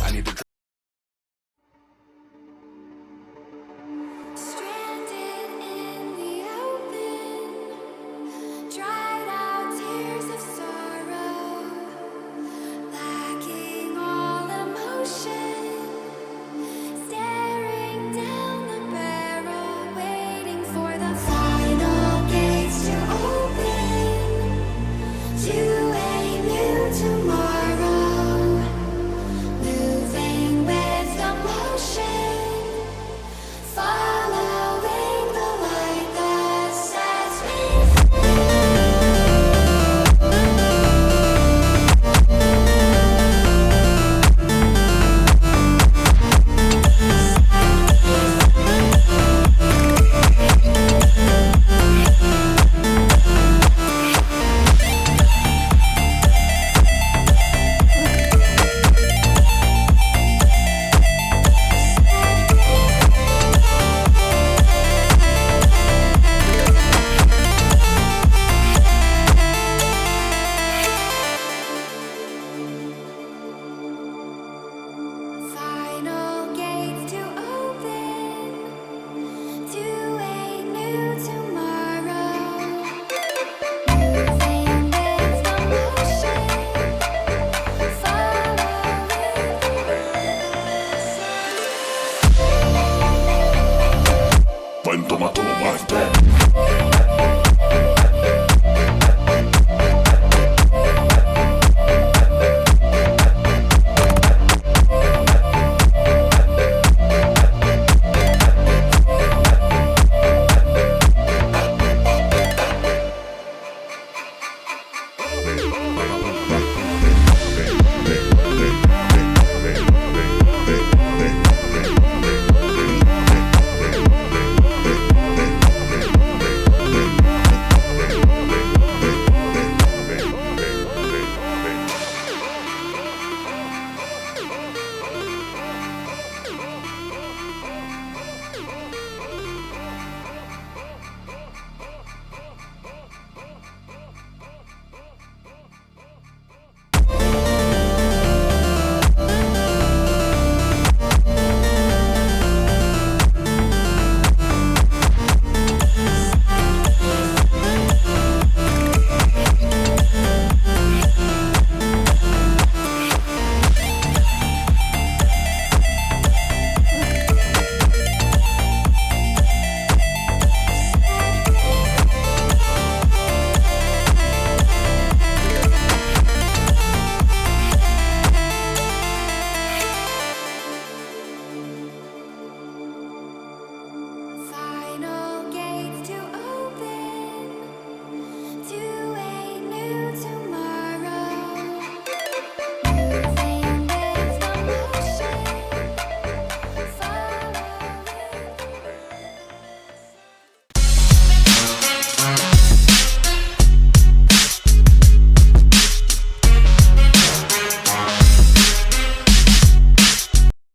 I need to. Stranded in the open, dried out tears of sorrow, lacking all emotion, staring down the barrel, waiting for the final gates to open to a new tomorrow, moving with the motion. Following the light that sets me final gates to open to a new tomorrow, moving with the motion, following Buen toma, toma, Marte.